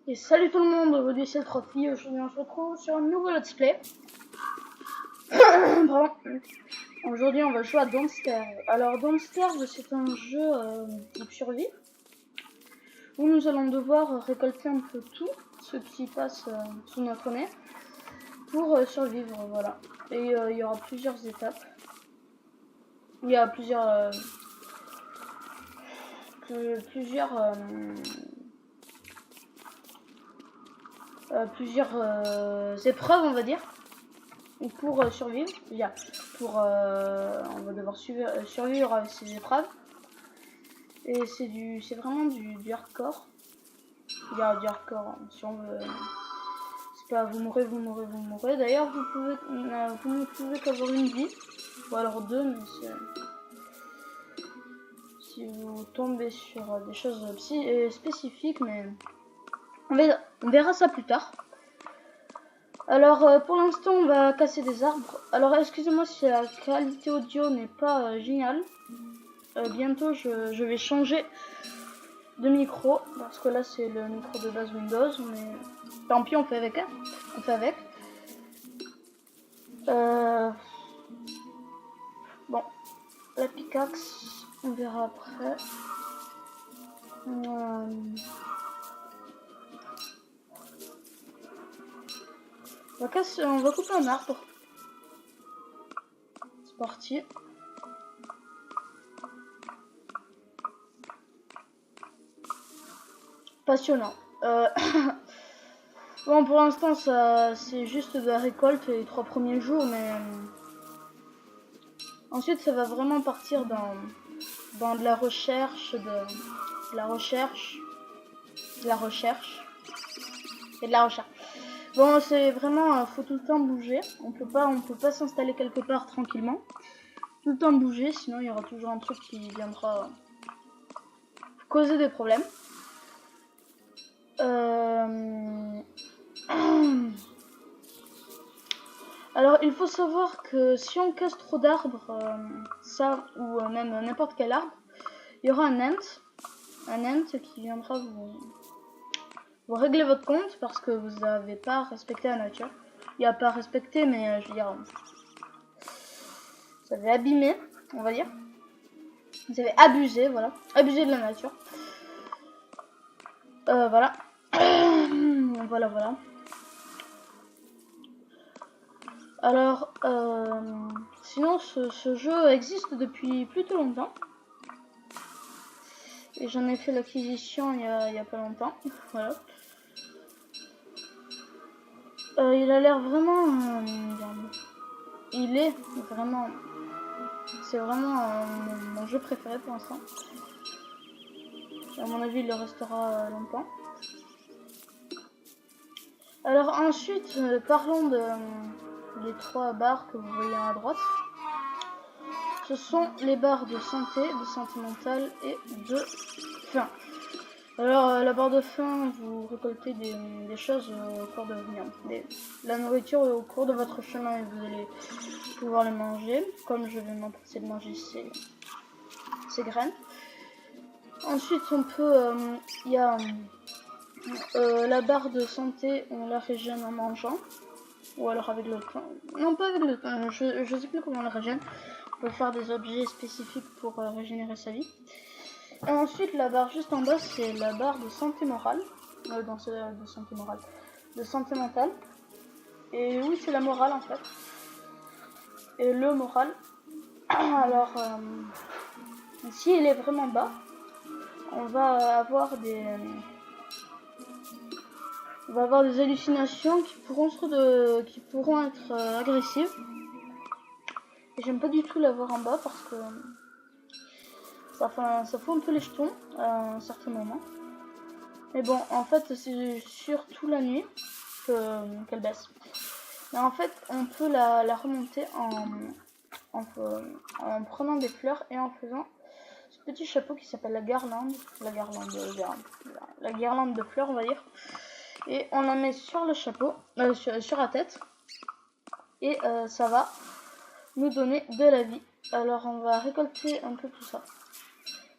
Et salut tout le monde, aujourd'hui c'est le Trophy. Aujourd'hui on se retrouve sur un nouveau let's play. Pardon. Aujourd'hui on va jouer à Don't Starve. Alors Don't Starve c'est un jeu de survie où nous allons devoir récolter un peu tout ce qui passe sous notre nez pour survivre, voilà. Et il y aura plusieurs étapes. Il y a plusieurs épreuves, on va dire, pour survivre. On va devoir survivre avec ces épreuves. Et c'est vraiment du hardcore. Il y a du hardcore, hein, si on veut. C'est pas vous mourrez. D'ailleurs, vous ne pouvez qu'avoir une vie, ou alors deux, mais si vous tombez sur des choses spécifiques, mais on verra ça plus tard. Alors pour l'instant on va casser des arbres. Alors excusez-moi si la qualité audio n'est pas géniale. Bientôt je vais changer de micro parce que là c'est le micro de base Windows, mais tant pis, on fait avec, hein. On fait avec. Bon, la pickaxe on verra après. On va couper un arbre. C'est parti. Passionnant. Bon, pour l'instant ça c'est juste de la récolte les 3 premiers jours, mais ensuite ça va vraiment partir dans de la recherche, de la recherche. Bon, c'est vraiment, faut tout le temps bouger. On peut pas s'installer quelque part tranquillement. Tout le temps bouger, sinon il y aura toujours un truc qui viendra causer des problèmes. Alors il faut savoir que si on casse trop d'arbres, ça ou même n'importe quel arbre, il y aura un ant qui viendra vous régler votre compte parce que vous n'avez pas respecté la nature. Il n'y a pas respecté, mais je veux dire, vous avez abîmé, on va dire. Vous avez abusé, voilà, abusé de la nature. Voilà. Voilà. Alors, sinon, ce jeu existe depuis plutôt longtemps. Et j'en ai fait l'acquisition il y a pas longtemps. Voilà. Il a l'air vraiment... il est vraiment... C'est vraiment mon jeu préféré pour l'instant. À mon avis, il le restera longtemps. Alors ensuite, parlons des 3 barres que vous voyez à droite. Ce sont les barres de santé mentale et de faim. Alors la barre de faim, vous récoltez des choses au cours de la nourriture au cours de votre chemin et vous allez pouvoir les manger, comme je vais m'empresser de manger ces graines. Ensuite on peut, il y a la barre de santé, on la régène en mangeant, ou alors avec le temps. Non, pas avec le temps, je sais plus comment on la régène. On peut faire des objets spécifiques pour régénérer sa vie. Et ensuite la barre juste en bas, c'est la barre de santé morale, de santé mentale. Et oui, c'est la morale en fait. Et le moral, alors si il est vraiment bas, on va avoir des hallucinations qui pourront être agressives. Et j'aime pas du tout l'avoir en bas parce que ça fout un peu les jetons à un certain moment. Mais bon, en fait, c'est surtout la nuit qu'elle baisse. Mais en fait, on peut la remonter en prenant des fleurs et en faisant ce petit chapeau qui s'appelle la guirlande de fleurs, on va dire. Et on la met sur le chapeau, sur la tête, et ça va nous donner de la vie. Alors on va récolter un peu tout ça.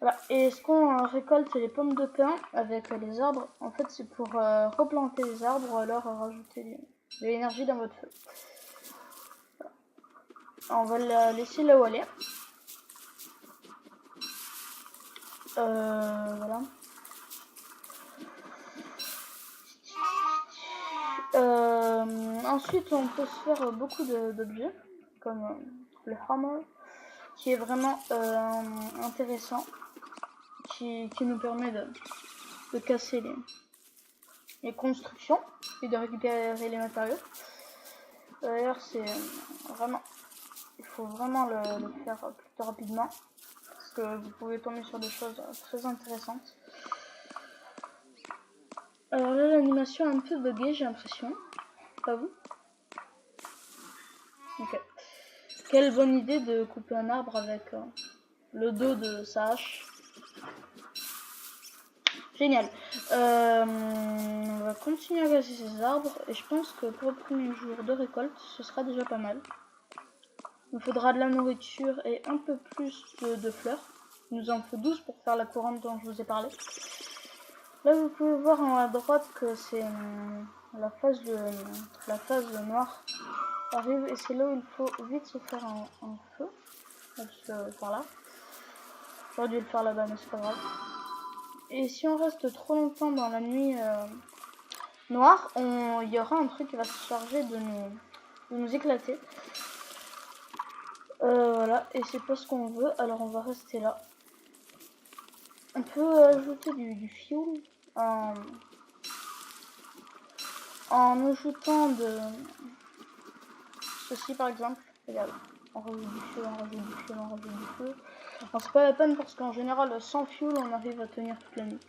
Voilà. Et ce qu'on récolte les pommes de pin avec les arbres, en fait c'est pour replanter les arbres ou alors rajouter de l'énergie dans votre feu. Voilà. On va la laisser là où elle est. Voilà. Ensuite, on peut se faire beaucoup d'objets, comme le hammer, qui est vraiment intéressant, qui nous permet de casser les constructions et de récupérer les matériaux. D'ailleurs, c'est vraiment, il faut vraiment le faire plutôt rapidement, parce que vous pouvez tomber sur des choses très intéressantes. Alors là, l'animation est un peu buggée, j'ai l'impression. Pas vous? Ok. Quelle bonne idée de couper un arbre avec le dos de sa hache. Génial. On va continuer à casser ces arbres et je pense que pour le premier jour de récolte, ce sera déjà pas mal. Il nous faudra de la nourriture et un peu plus de fleurs. Il nous en faut 12 pour faire la couronne dont je vous ai parlé. Là, vous pouvez voir en haut à droite que c'est la phase noire arrive et c'est là où il faut vite se faire un feu. Donc, par là. J'aurais dû le faire là-bas, mais c'est pas grave. Et si on reste trop longtemps dans la nuit noire, il y aura un truc qui va se charger de nous éclater. Voilà, et c'est pas ce qu'on veut, alors on va rester là. On peut ajouter du fuel en ajoutant de ceci par exemple. Regarde, on rajoute du fuel, on rajoute du fuel, on rajoute du fuel. Alors c'est pas la peine parce qu'en général sans fuel on arrive à tenir toute la nuit.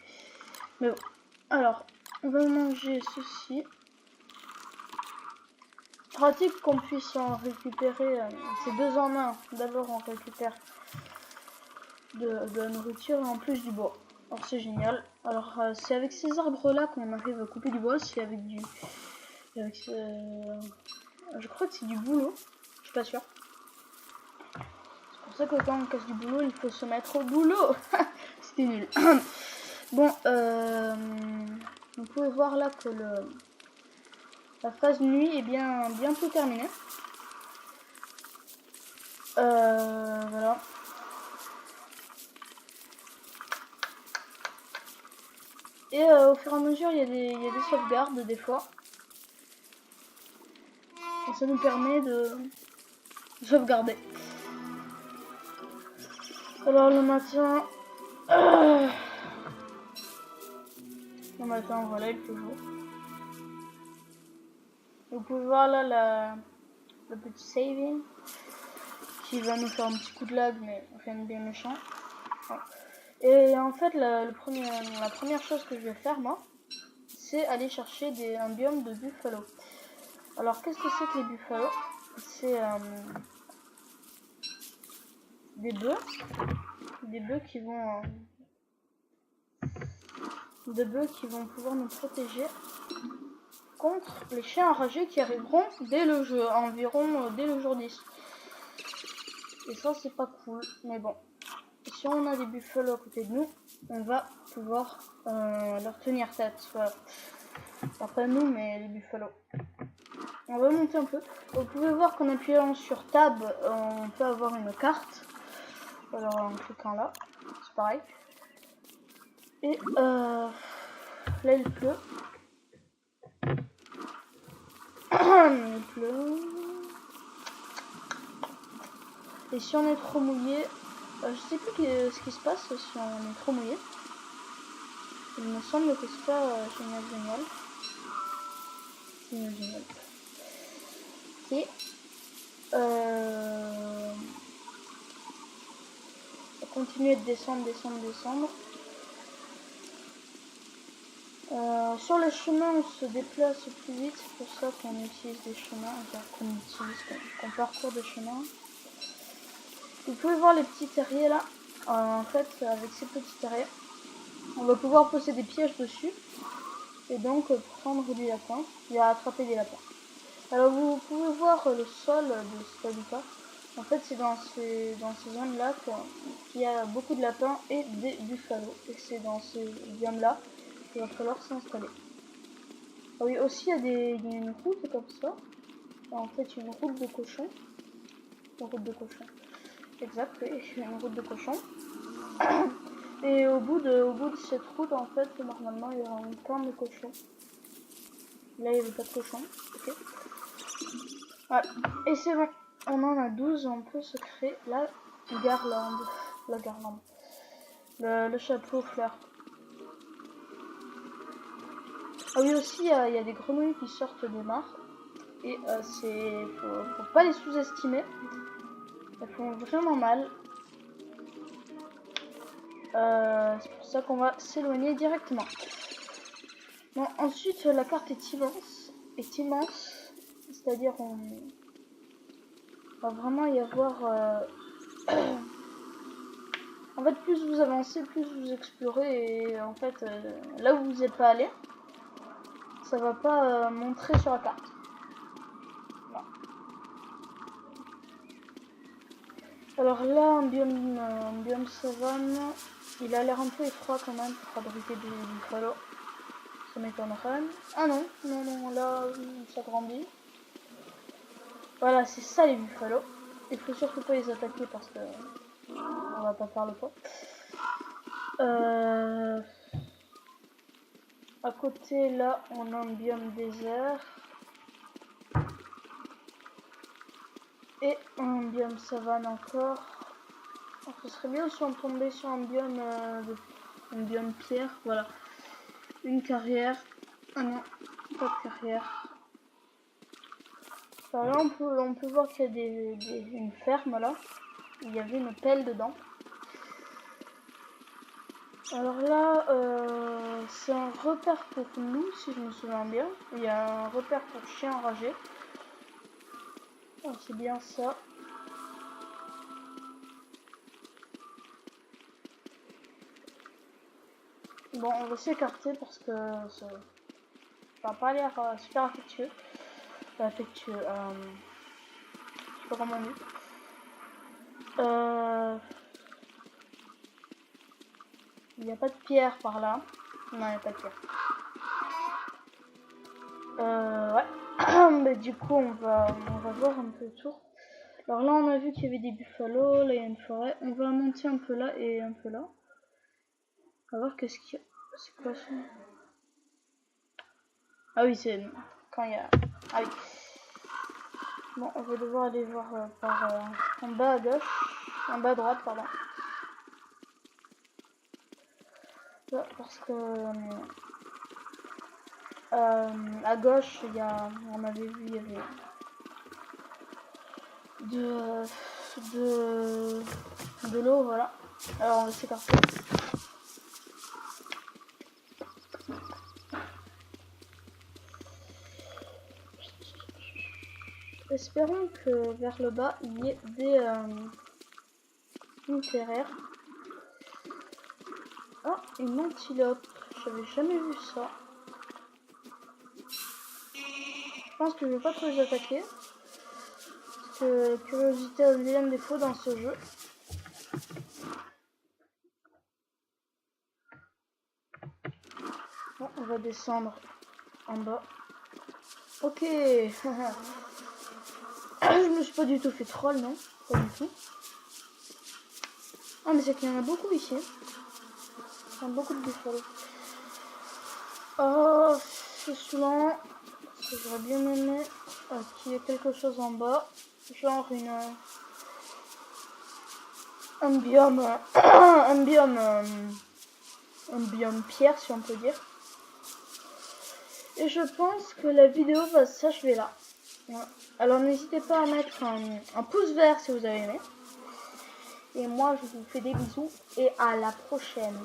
Mais bon, alors on va manger ceci. Pratique qu'on puisse en récupérer, c'est deux en un. D'abord on récupère de la nourriture et en plus du bois. Alors c'est génial. Alors c'est avec ces arbres là qu'on arrive à couper du bois, c'est avec du... je crois que c'est du bouleau, je suis pas sûre. C'est pour ça que quand on casse du boulot, il faut se mettre au boulot. C'était nul. Bon, vous pouvez voir là que la phase nuit est bientôt terminée. Voilà. Et au fur et à mesure, il y a des sauvegardes des fois. Et ça nous permet de sauvegarder. Alors le matin... Le matin, voilà, il fait jour. Vous pouvez voir là le petit saving qui va nous faire un petit coup de lag, mais rien de bien méchant. Et en fait, la première chose que je vais faire, moi, c'est aller chercher un biome de buffalo. Alors, qu'est-ce que c'est que les buffalos? C'est des bœufs qui vont pouvoir nous protéger contre les chiens enragés qui arriveront dès le jeu, environ dès le jour 10. Et ça, c'est pas cool, mais bon. Si on a des buffalos à côté de nous, on va pouvoir leur tenir tête. Voilà. Enfin, pas nous, mais les buffalos. On va monter un peu. Vous pouvez voir qu'en appuyant sur Tab, on peut avoir une carte. Alors en cliquant là, c'est pareil. Et là il pleut. Il pleut. Et si on est trop mouillé, je sais plus ce qui se passe si on est trop mouillé. Il me semble que c'est pas génial. Et continuer de descendre. Sur le chemin, on se déplace plus vite, c'est pour ça qu'on utilise des chemins, qu'on parcourt des chemins. Vous pouvez voir les petits terriers là. En fait, avec ces petits terriers, on va pouvoir poser des pièges dessus et donc prendre des lapins et attraper des lapins. Alors vous pouvez voir le sol de cet habitat. En fait, c'est dans ces zones-là qu'il y a beaucoup de lapins et des buffalo. Et c'est dans ces zones-là qu'il va falloir s'installer. Ah oui, aussi, il y a une route comme ça. En fait, une route de cochon. Une route de cochon. Exact, oui, une route de cochon. Et au bout de cette route, en fait, normalement, il y aura un camp de cochons. Là, il n'y avait pas de cochon. Ok. Voilà. Et c'est bon. On en a 12. On peut se créer la garlande. La garlande. Le chapeau fleur. Ah oui, aussi, il y a des grenouilles qui sortent des mares. Et faut pas les sous-estimer. Elles font vraiment mal. C'est pour ça qu'on va s'éloigner directement. Bon, ensuite, la carte est immense. C'est-à-dire, on va vraiment y avoir... En fait, plus vous avancez, plus vous explorez. Et en fait, là où vous n'êtes pas allé, ça va pas montrer sur la carte. Non. Alors là, un biome savane, il a l'air un peu étroit quand même pour fabriquer du buffalo. Ça m'étonnerait. Ah non, là, ça grandit. Voilà, c'est ça les buffalo. Il faut surtout pas les attaquer parce que on va pas faire le poids. À côté, là, on a un biome désert. Et un biome savane encore. Alors, ce serait bien si on tombait sur un biome pierre. Voilà. Une carrière. Ah non, pas de carrière. Alors là, on peut voir qu'il y a une ferme là. Il y avait une pelle dedans. Alors là, c'est un repère pour loup, si je me souviens bien. Il y a un repère pour chien enragé. Oh, c'est bien ça. Bon, on va s'écarter parce que ça n'a pas l'air super affectueux. Affectueux. Je sais pas comment on dit. Il n'y a pas de pierre par là. Non, il n'y a pas de pierre. Ouais. Mais du coup, on va voir un peu autour. Alors là, on a vu qu'il y avait des buffalos. Là, il y a une forêt. On va monter un peu là et un peu là. On va voir qu'est-ce qu'il y a. C'est quoi ça? Ah oui, c'est quand il y a... Ah oui. Bon, on va devoir aller voir en bas à gauche. En bas à droite, pardon. Là, parce que... à gauche, on avait vu, il y avait de l'eau, voilà. Alors on va s'écarter. Espérons que vers le bas, il y ait des nucléaires. Ah, une antilope. J'avais jamais vu ça. Je pense que je vais pas trop les attaquer. Parce que curiosité a le vilain défaut dans ce jeu. Bon, on va descendre en bas. Ok. Je me suis pas du tout fait troll, non? Pas du tout. Ah, mais c'est qu'il y en a beaucoup ici. Il y a beaucoup de buffalo. Oh, c'est saoulant. J'aurais bien aimé qu'il y ait quelque chose en bas. Genre un biome un biome pierre, si on peut dire. Et je pense que la vidéo va s'achever là. Voilà. Alors n'hésitez pas à mettre un pouce vert si vous avez aimé. Et moi je vous fais des bisous et à la prochaine.